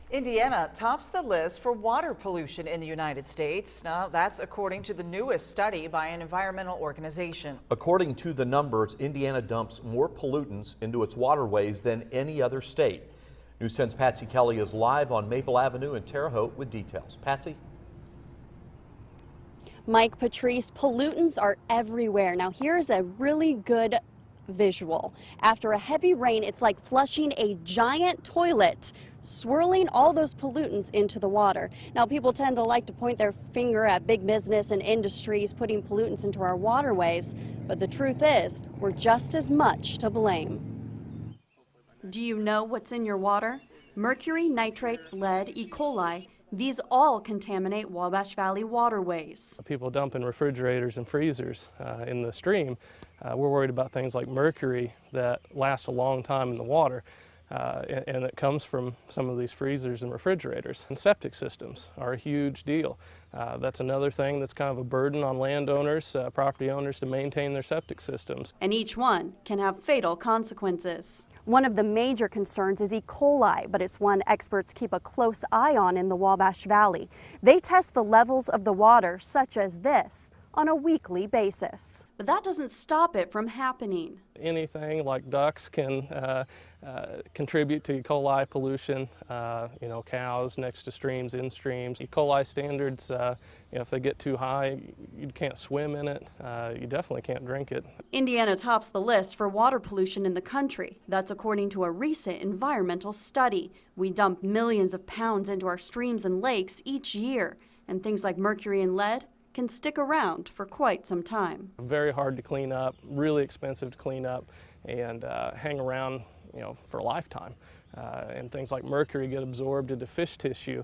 Indiana tops the list for water pollution in the United States. Now, that's according to the newest study by an environmental organization. According to the numbers, Indiana dumps more pollutants into its waterways than any other state. News 10's Patsy Kelly is live on Maple Avenue in Terre Haute with details. Patsy? Mike, Patrice, pollutants are everywhere. Now, here's a really good visual. After a heavy rain, it's like flushing a giant toilet, swirling all those pollutants into the water. Now, people tend to like to point their finger at big business and industries putting pollutants into our waterways, but the truth is, we're just as much to blame. Do you know what's in your water? Mercury, nitrates, lead, E. coli. These all contaminate Wabash Valley waterways. People dumping refrigerators and freezers in the stream. We're worried about things like mercury that lasts a long time in the water, and it comes from some of these freezers and refrigerators. And septic systems are a huge deal. That's another thing that's kind of a burden on landowners, property owners, to maintain their septic systems. And each one can have fatal consequences. One of the major concerns is E. coli, but it's one experts keep a close eye on in the Wabash Valley. They test the levels of the water, such as this, on a weekly basis. But that doesn't stop it from happening. Anything like ducks can contribute to E. coli pollution. Cows next to streams, in streams. E. coli standards, if they get too high, you can't swim in it. You definitely can't drink it. Indiana tops the list for water pollution in the country. That's according to a recent environmental study. We dump millions of pounds into our streams and lakes each year, and things like mercury and lead can stick around for quite some time. Very hard to clean up, really expensive to clean up, and hang around for a lifetime. And things like mercury get absorbed into fish tissue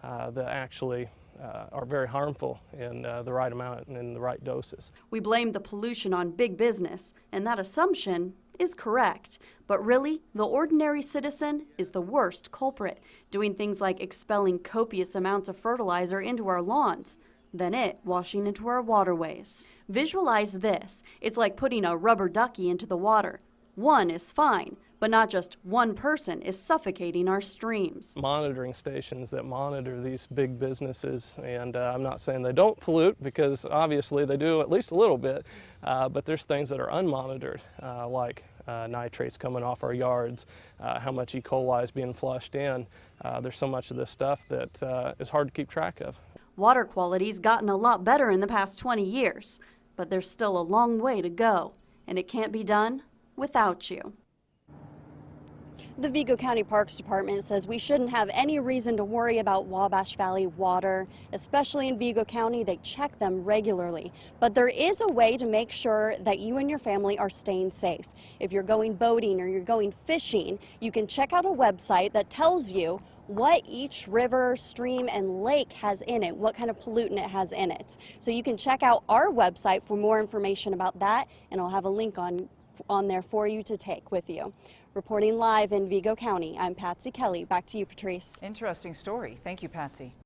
that actually are very harmful in the right amount and in the right doses. We blame the pollution on big business, and that assumption is correct. But really, the ordinary citizen is the worst culprit, doing things like expelling copious amounts of fertilizer into our lawns, then it washing into our waterways. Visualize this. It's like putting a rubber ducky into the water. One is fine, but not just one person is suffocating our streams. Monitoring stations that monitor these big businesses, and I'm not saying they don't pollute, because obviously they do at least a little bit, but there's things that are unmonitored, like nitrates coming off our yards, how much E. coli is being flushed in. There's so much of this stuff that is hard to keep track of. Water quality's gotten a lot better in the past 20 years, but there's still a long way to go, and it can't be done without you. The Vigo County Parks Department says we shouldn't have any reason to worry about Wabash Valley water, especially in Vigo County. They check them regularly. But there is a way to make sure that you and your family are staying safe. If you're going boating or you're going fishing, you can check out a website that tells you what each river, stream, and lake has in it, what kind of pollutant it has in it. So you can check out our website for more information about that, and I'll have a link on there for you to take with you. Reporting live in Vigo County, I'm Patsy Kelly. Back to you, Patrice. Interesting story. Thank you, Patsy.